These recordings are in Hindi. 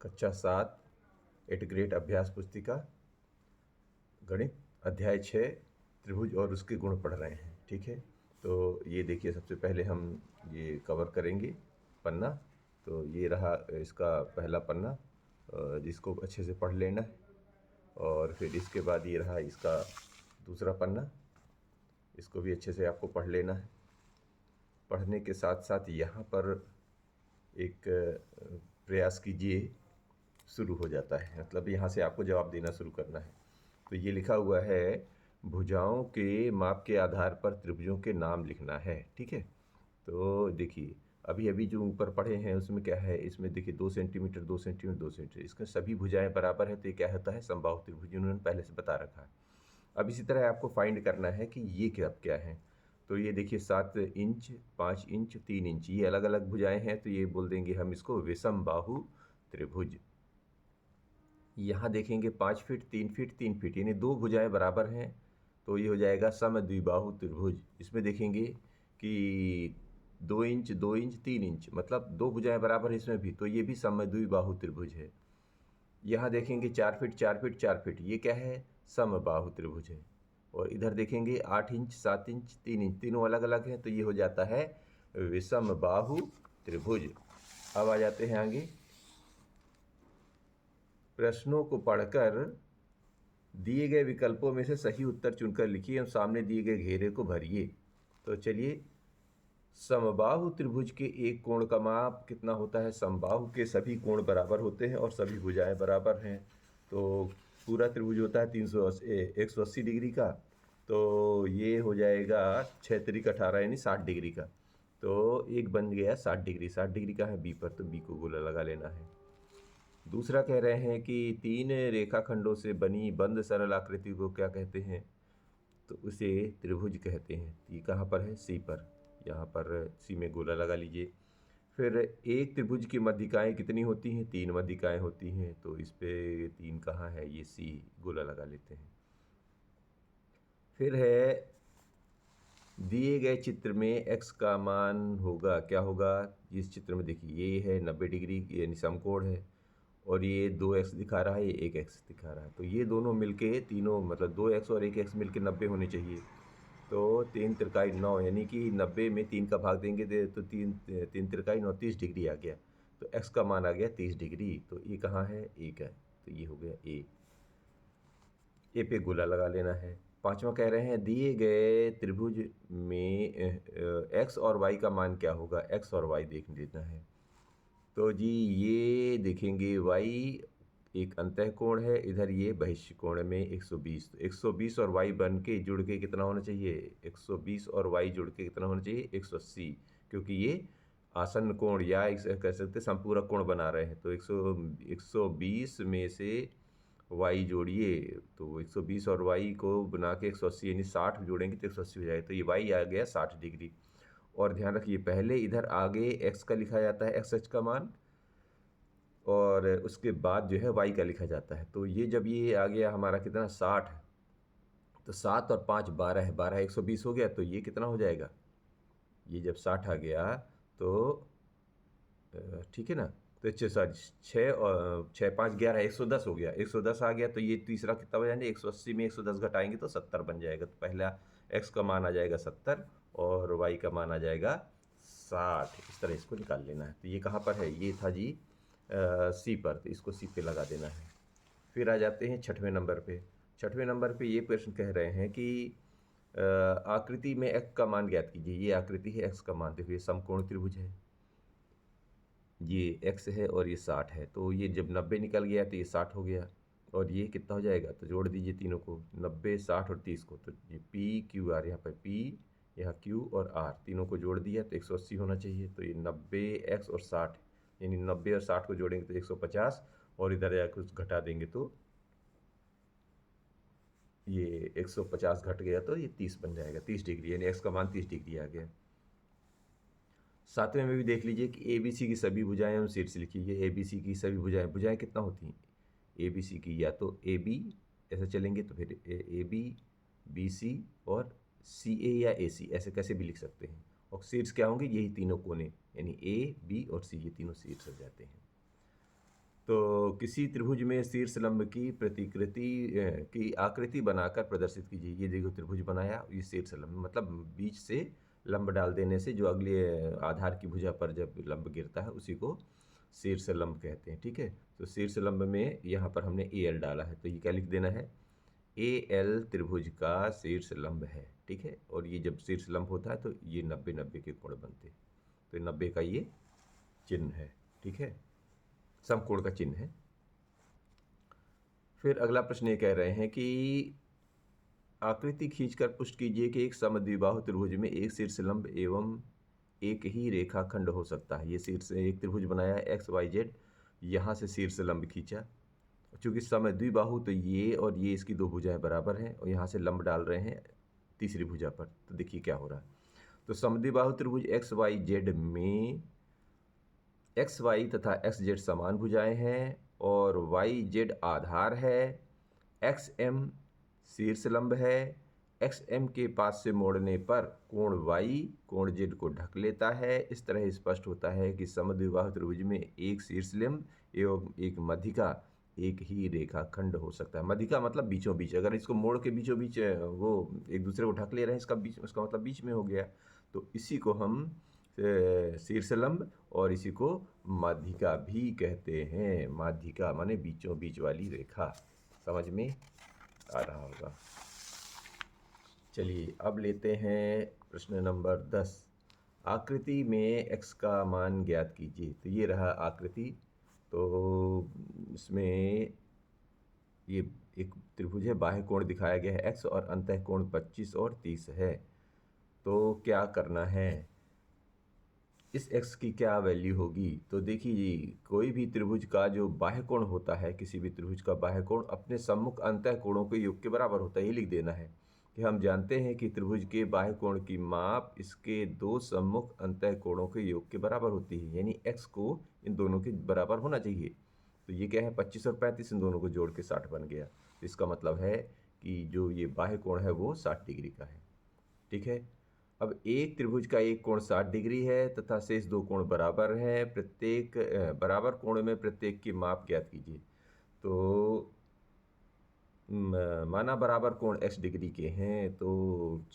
कक्षा 7 एट ग्रेड अभ्यास पुस्तिका गणित अध्याय 6 त्रिभुज और उसके गुण पढ़ रहे हैं। ठीक है, तो ये देखिए, सबसे पहले हम ये कवर करेंगे पन्ना। तो ये रहा इसका पहला पन्ना, जिसको अच्छे से पढ़ लेना है। और फिर इसके बाद ये रहा इसका दूसरा पन्ना, इसको भी अच्छे से आपको पढ़ लेना है। पढ़ने के साथ साथ यहाँ पर एक प्रयास कीजिए, शुरू हो जाता है, मतलब यहाँ से आपको जवाब देना शुरू करना है। तो ये लिखा हुआ है, भुजाओं के माप के आधार पर त्रिभुजों के नाम लिखना है। ठीक है, तो देखिए अभी अभी जो ऊपर पढ़े हैं उसमें क्या है, इसमें देखिए 2 सेंटीमीटर 2 सेंटीमीटर 2 सेंटीमीटर, इसका सभी भुजाएं बराबर है, तो ये क्या होता है, समबाहु त्रिभुज। उन्होंने पहले से बता रखा है। अब इसी तरह आपको फाइंड करना है कि ये क्या है। तो ये देखिए 7 इंच 5 इंच 3 इंच, ये अलग अलग भुजाएं हैं, तो ये बोल देंगे हम इसको विषम बाहु त्रिभुज। यहाँ देखेंगे 5 फीट 3 फीट 3 फीट, यानी दो भुजाएं बराबर हैं, तो ये हो जाएगा समद्विबाहु त्रिभुज। इसमें देखेंगे कि 2 इंच 2 इंच 3 इंच, मतलब दो भुजाएं बराबर है इसमें भी, तो ये भी समद्विबाहु त्रिभुज है। यहाँ देखेंगे 4 फीट 4 फीट 4 फीट, ये क्या है, समबाहु त्रिभुज है। और इधर देखेंगे 8 इंच 7 इंच 3 इंच, तीनों अलग अलग हैं, तो ये हो जाता है विषम बाहु त्रिभुज। अब आ जाते हैं आगे। प्रश्नों को पढ़कर दिए गए विकल्पों में से सही उत्तर चुनकर लिखिए एवं सामने दिए गए घेरे को भरिए। तो चलिए, समबाहु त्रिभुज के एक कोण का माप कितना होता है। समबाहु के सभी कोण बराबर होते हैं और सभी भुजाएं बराबर हैं। तो पूरा त्रिभुज होता है 180 डिग्री का, तो ये हो जाएगा 6 त्रिक 18 यानी 60 डिग्री का। तो एक बन गया 60 डिग्री। 60 डिग्री का है बी पर, तो बी को गोला लगा लेना है। दूसरा कह रहे हैं कि 3 रेखाखंडों से बनी बंद सरल आकृति को क्या कहते हैं। तो उसे त्रिभुज कहते हैं। ये कहाँ पर है, सी पर। यहाँ पर सी में गोला लगा लीजिए। फिर एक त्रिभुज की मध्यिकाएं कितनी होती हैं, 3 मध्यिकाएं होती हैं, तो इस पे 3 कहाँ है, ये सी, गोला लगा लेते हैं। फिर है, दिए गए चित्र में x का मान होगा, क्या होगा। इस चित्र में देखिए ये है 90 डिग्री, यानी समकोण है, और ये 2x दिखा रहा है, ये 1x दिखा रहा है। तो ये दोनों मिलके तीनों, मतलब 2x और 1x मिलके 90 होने चाहिए। तो 3 तिरकाई 9, यानी कि 90 में 3 का भाग देंगे तो 3 तिरकाई 9, 30 डिग्री आ गया। तो x का मान आ गया 30 डिग्री। तो ये कहाँ है, 1 है, तो ये हो गया ए पे गोला लगा लेना है। पांचवा कह रहे हैं, दिए गए त्रिभुज में x और y का मान क्या होगा। x और y देख लेना है। तो जी ये देखेंगे, y एक अंतःकोण है, इधर ये बहिष्य कोण में 120, तो 120 और y बन के जुड़ के कितना होना चाहिए, 120 और y जुड़ के कितना होना चाहिए, 180, क्योंकि ये आसन्न कोण या कह सकते संपूरक कोण बना रहे हैं। तो 120 में से y जोड़िए, तो 120 और y को बना के 180, यानी 60 जोड़ेंगे तो 180 हो जाएगा। तो ये y आ गया 60 डिग्री। और ध्यान रखिए, पहले इधर आगे x का लिखा जाता है, x का मान, और उसके बाद जो है y का लिखा जाता है। तो ये जब ये आ गया हमारा कितना, 60, तो 7 और 5 12 है, 12 120 हो गया, तो ये कितना हो जाएगा, ये जब 60 आ गया तो ठीक है ना। तो अच्छे सर 6 और 6 5 11 110 हो गया, 110 आ गया, तो ये तीसरा कितना हो जाएगा, 180 में 110 घटाएंगे तो 70 बन जाएगा। तो पहला x का मान आ जाएगा 70 और y का मान आ जाएगा 60। इस तरह इसको निकाल लेना है। तो ये कहाँ पर है, ये था जी सी पर, तो इसको सी पे लगा देना है। फिर आ जाते हैं 6वें नंबर पे। 6वें नंबर पे ये प्रश्न कह रहे हैं कि आकृति में x का मान ज्ञात कीजिए। ये आकृति है, x का मान देखिए, समकोण त्रिभुज है, ये x है और ये 60 है। तो ये जब 90 निकल गया तो ये 60 हो गया, और ये कितना हो जाएगा, तो जोड़ दीजिए तीनों को, 90 60 और 30 को, तो ये p q r, यहाँ पर p, यहाँ q और r, तीनों को जोड़ दिया तो 180 होना चाहिए। तो ये 90 x और 60, यानी 90 और 60 को जोड़ेंगे तो 150, और इधर जाकर कुछ घटा देंगे तो ये 150 घट गया तो ये 30 बन जाएगा, 30 डिग्री, यानी x का मान 30 डिग्री आ गया। 7वें में भी देख लीजिए कि ABC की सभी भुजाएं हम शीर्ष लिखिए। ये ABC की सभी भुजाएं कितना होती हैं, ABC की या तो AB ऐसे चलेंगे, तो फिर AB BC और CA या AC, ऐसे कैसे भी लिख सकते हैं। और शीर्ष क्या होंगे, यही तीनों कोने, यानी A B और C, ये तीनों शीर्ष हो जाते हैं। तो किसी त्रिभुज में शीर्ष लंब की प्रतिकृति की आकृति बनाकर प्रदर्शित कीजिए। ये देखो त्रिभुज बनाया, ये शीर्ष लंब मतलब बीच से लंब डाल देने से जो अगले आधार की भुजा पर जब लंब गिरता है उसी को शीर्ष लंब कहते हैं। ठीक है, तो शीर्ष लंब में यहाँ पर हमने ए एल डाला है, तो ये क्या लिख देना है, ए एल त्रिभुज का शीर्ष लंब है। ठीक है, और ये जब शीर्ष लंब होता है तो ये 90-90 के कोण बनते हैं, तो 90 का ये चिन्ह है। ठीक है, समकोण का चिन्ह है। फिर अगला प्रश्न ये कह रहे हैं कि आकृति खींचकर पुष्ट कीजिए कि एक समद्विबाहु त्रिभुज में एक शीर्ष लंब एवं एक ही रेखाखंड हो सकता है। ये शीर्ष एक त्रिभुज बनाया है एक्स वाई जेड, यहाँ से शीर्ष लंब खींचा, चूंकि समद्विबाहु तो ये और ये इसकी दो भुजाएं बराबर हैं और यहाँ से लंब डाल रहे हैं तीसरी भुजा पर। तो देखिए क्या हो रहा है, तो समद्विबाहु त्रिभुज एक्स वाई जेड में एक्स वाई तथा एक्स जेड समान भुजाएं हैं और वाई जेड आधार है, एक्स एम शीर्ष लंब है। एक्स एम के पास से मोड़ने पर कोण वाई कोण जेड को ढक लेता है। इस तरह स्पष्ट होता है कि समद्विबाहु त्रिभुज में एक शीर्ष लंब एवं एक मध्यिका एक ही रेखाखंड हो सकता है। मध्यिका मतलब बीचों बीच, अगर इसको मोड़ के बीचों बीच वो एक दूसरे को ढक ले रहे हैं, इसका बीच, उसका मतलब बीच में हो गया। तो इसी को हम शीर्ष लंब और इसी को माध्यिका भी कहते हैं। माध्यिका माने बीचों बीच वाली रेखा, समझ में आ रहा होगा। चलिए अब लेते हैं प्रश्न नंबर 10। आकृति में x का मान ज्ञात कीजिए। तो ये रहा आकृति, तो इसमें ये एक त्रिभुज है, बाह्य कोण दिखाया गया है x और अंतः कोण 25 और 30 है। तो क्या करना है, इस x की क्या वैल्यू होगी। तो देखिए जी, कोई भी त्रिभुज का जो बाह्य कोण होता है, किसी भी त्रिभुज का बाह्य कोण अपने सम्मुख अंतः कोणों के योग के बराबर होता है। ये लिख देना है कि हम जानते हैं कि त्रिभुज के बाह्य कोण की माप इसके दो सम्मुख अंतः कोणों के योग के बराबर होती है, यानी x को इन दोनों के बराबर होना चाहिए। तो ये क्या है, 25 और 35, इन दोनों को जोड़ के 60 बन गया। तो इसका मतलब है कि जो ये बाह्य कोण है वो 60 डिग्री का है। ठीक है, अब एक त्रिभुज का एक कोण 60 डिग्री है तथा शेष दो कोण बराबर हैं। प्रत्येक बराबर कोण में प्रत्येक की माप ज्ञात कीजिए। तो माना बराबर कोण x डिग्री के हैं, तो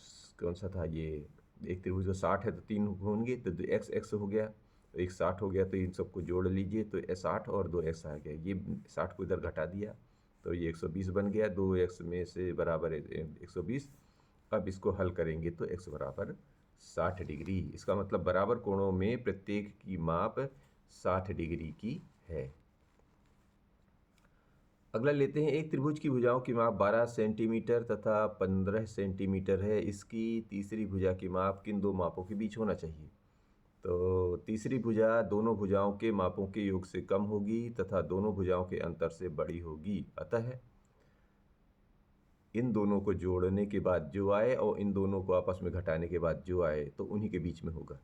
कौन सा था ये, एक त्रिभुज का 60 है तो 3 होंगे, तो x x हो गया, तो एक 60 हो गया, तो इन सबको जोड़ लीजिए तो 60 और 2x आ गया। ये 60 को इधर घटा दिया तो ये 120 बन गया, 2x में से बराबर 120। अब इसको हल करेंगे तो x बराबर 60 डिग्री। इसका मतलब बराबर कोणों में प्रत्येक की माप 60 डिग्री की है। अगला लेते हैं, एक त्रिभुज की भुजाओं की माप 12 सेंटीमीटर तथा 15 सेंटीमीटर है। इसकी तीसरी भुजा की माप किन दो मापों के बीच होना चाहिए। तो तीसरी भुजा दोनों भुजाओं के मापों के योग से कम होगी तथा दोनों भुजाओं के अंतर से बड़ी होगी। अतः इन दोनों को जोड़ने के बाद जो आए और इन दोनों को आपस में घटाने के बाद जो आए तो उन्हीं के बीच में होगा।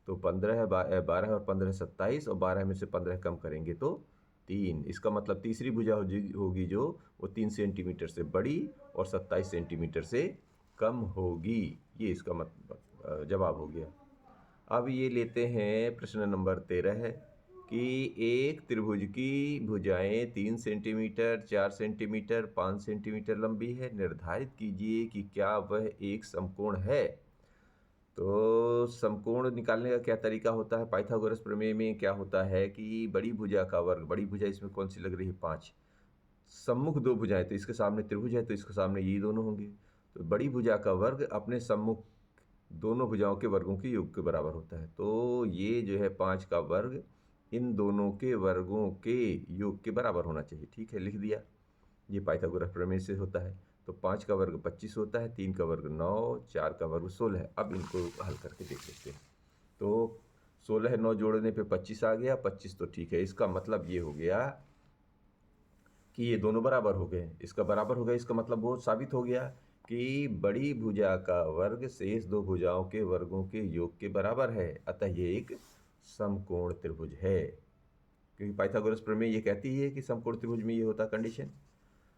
तो 12 और 15 27, और 12 में से 15 कम करेंगे तो 3। इसका मतलब तीसरी भुजा होगी जो वो 3 सेंटीमीटर से बड़ी और 27 सेंटीमीटर से कम होगी। ये इसका मतलब जवाब हो गया। अब ये लेते हैं प्रश्न नंबर 13 है कि एक त्रिभुज की भुजाएं 3 सेंटीमीटर, 4 सेंटीमीटर, 5 सेंटीमीटर लंबी है। निर्धारित कीजिए कि क्या वह एक समकोण है। तो समकोण निकालने का क्या तरीका होता है, पाइथागोरस प्रमेय में क्या होता है कि बड़ी भुजा का वर्ग, बड़ी भुजा इसमें कौन सी लग रही है, 5, सम्मुख दो भुजाएं, तो इसके सामने त्रिभुज है तो इसके सामने ये दोनों होंगे। तो बड़ी भुजा का वर्ग अपने सम्मुख दोनों भुजाओं के वर्गों के योग के बराबर होता है। तो ये जो है 5 का वर्ग इन दोनों के वर्गों के योग के बराबर होना चाहिए। ठीक है, लिख दिया। ये पाइथागोरस प्रमेय से होता है। तो 5 का वर्ग 25 होता है, 3 का वर्ग 9, 4 का वर्ग 16 है। अब इनको हल करके देख लेते हैं। तो 16 9 जोड़ने पे 25 आ गया, 25 तो ठीक है। इसका मतलब ये हो गया कि ये दोनों बराबर हो गए। इसका बराबर हो गया, इसका मतलब वो साबित हो गया कि बड़ी भुजा का वर्ग शेष दो भुजाओं के वर्गों के योग के बराबर है। अतः ये एक समकोण त्रिभुज है, क्योंकि पाइथागोरस प्रमेय ये कहती है कि समकोण त्रिभुज में ये होता कंडीशन।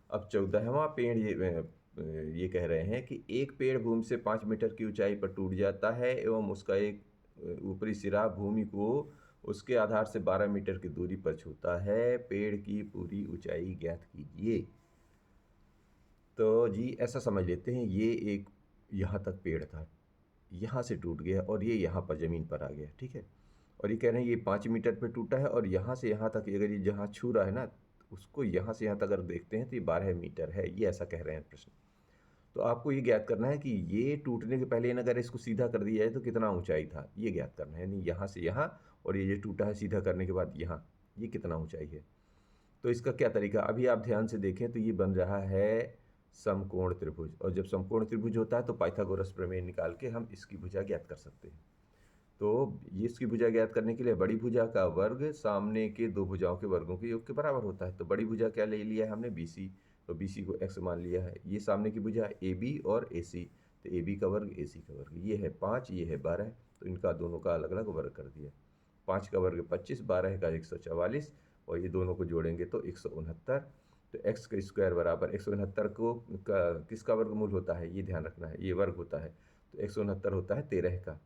अब 14वां पेड़ ये कह रहे हैं कि एक पेड़ भूमि से 5 मीटर की ऊंचाई पर टूट जाता है एवं उसका एक ऊपरी सिरा भूमि को उसके आधार से 12 मीटर की दूरी पर छूता है, पेड़ की पूरी ऊंचाई ज्ञात कीजिए। तो जी ऐसा समझ लेते हैं, ये एक यहाँ तक पेड़ था, यहाँ से टूट गया और ये यहाँ पर ज़मीन पर आ गया, ठीक है। और ये कह रहे हैं ये 5 मीटर पे टूटा है और यहाँ से यहाँ तक अगर ये जहाँ छू रहा है ना, उसको यहाँ से यहाँ तक अगर देखते हैं तो ये 12 मीटर है, ये ऐसा कह रहे हैं प्रश्न। तो आपको ये ज्ञात करना है कि ये टूटने के पहले अगर इसको सीधा कर दिया जाए तो कितना ऊंचाई था, ये ज्ञात करना है। यानी यहाँ से यहाँ और ये जो टूटा है सीधा करने के बाद यहाँ, ये कितना ऊंचाई है। तो इसका क्या तरीका, अभी आप ध्यान से देखें तो ये बन रहा है समकोण त्रिभुज, और जब समकोण त्रिभुज होता है तो पाइथागोरस प्रमेय निकाल के हम इसकी भुजा ज्ञात कर सकते हैं। तो ये इसकी भुजा ज्ञात करने के लिए बड़ी भुजा का वर्ग सामने के दो भुजाओं के वर्गों के योग के बराबर होता है। तो बड़ी भुजा क्या ले लिया है हमने, BC, तो BC को x मान लिया है। ये सामने की भुजा AB और AC, तो AB का वर्ग AC का वर्ग, ये है 5, ये है 12, तो इनका दोनों का अलग अलग वर्ग कर दिया। 5 का वर्ग 25, 12 का 144, और ये दोनों को जोड़ेंगे तो 169। तो x का स्क्वायर बराबर 169 को किसका वर्गमूल होता है, ये ध्यान रखना है, ये वर्ग होता है, तो 169 होता है 13 का।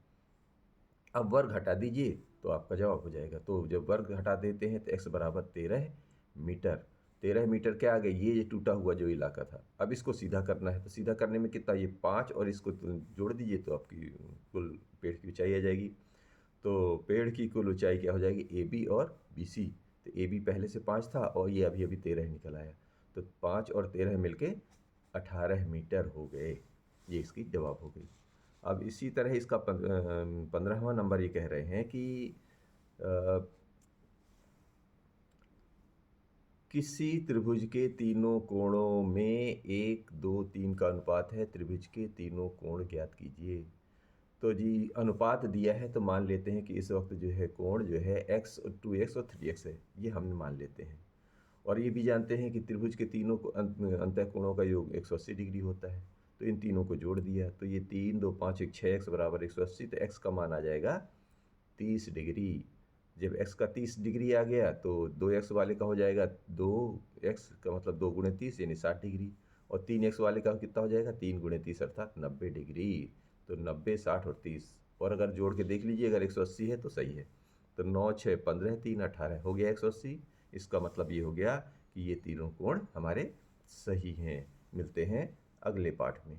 अब वर्ग हटा दीजिए तो आपका जवाब हो जाएगा। तो जब वर्ग हटा देते हैं तो x बराबर 13 मीटर। 13 मीटर क्या आ गया, ये टूटा हुआ जो इलाका था। अब इसको सीधा करना है, तो सीधा करने में कितना, ये 5 और इसको जोड़ दीजिए तो आपकी कुल पेड़ की ऊंचाई आ जाएगी। तो पेड़ की कुल ऊंचाई क्या हो जाएगी, AB और BC। तो AB पहले से 5 था और ये अभी अभी 13 निकल आया, तो 5 और 13 मिलके 18 मीटर हो गए। ये इसकी जवाब हो गई। अब इसी तरह इसका 15वां नंबर ये कह रहे हैं कि किसी त्रिभुज के तीनों कोणों में 1, 2, 3 का अनुपात है, त्रिभुज के तीनों कोण ज्ञात कीजिए। तो जी अनुपात दिया है तो मान लेते हैं कि इस वक्त जो है कोण जो है x, 2x और 3x है, ये हम मान लेते हैं। और ये भी जानते हैं कि त्रिभुज के तीनों अंतःकोणों का योग 180 डिग्री होता है। तो इन तीनों को जोड़ दिया तो ये 3, 2, 5, 1, 6x बराबर 180, तो x का मान आ जाएगा 30 डिग्री। जब x का 30 डिग्री आ गया तो 2x वाले का हो जाएगा 2x का मतलब 2 गुणे 30 यानी 60 डिग्री, और 3x वाले का कितना हो जाएगा, 3 गुणे 30 अर्थात 90 डिग्री। तो 90, 60 और 30, और अगर जोड़ के देख लीजिए अगर 180 है तो सही है। तो 9, 6, 15, 3, 18 हो गया 180। इसका मतलब ये हो गया कि ये तीनों कोण हमारे सही हैं। मिलते हैं अगले पाठ में।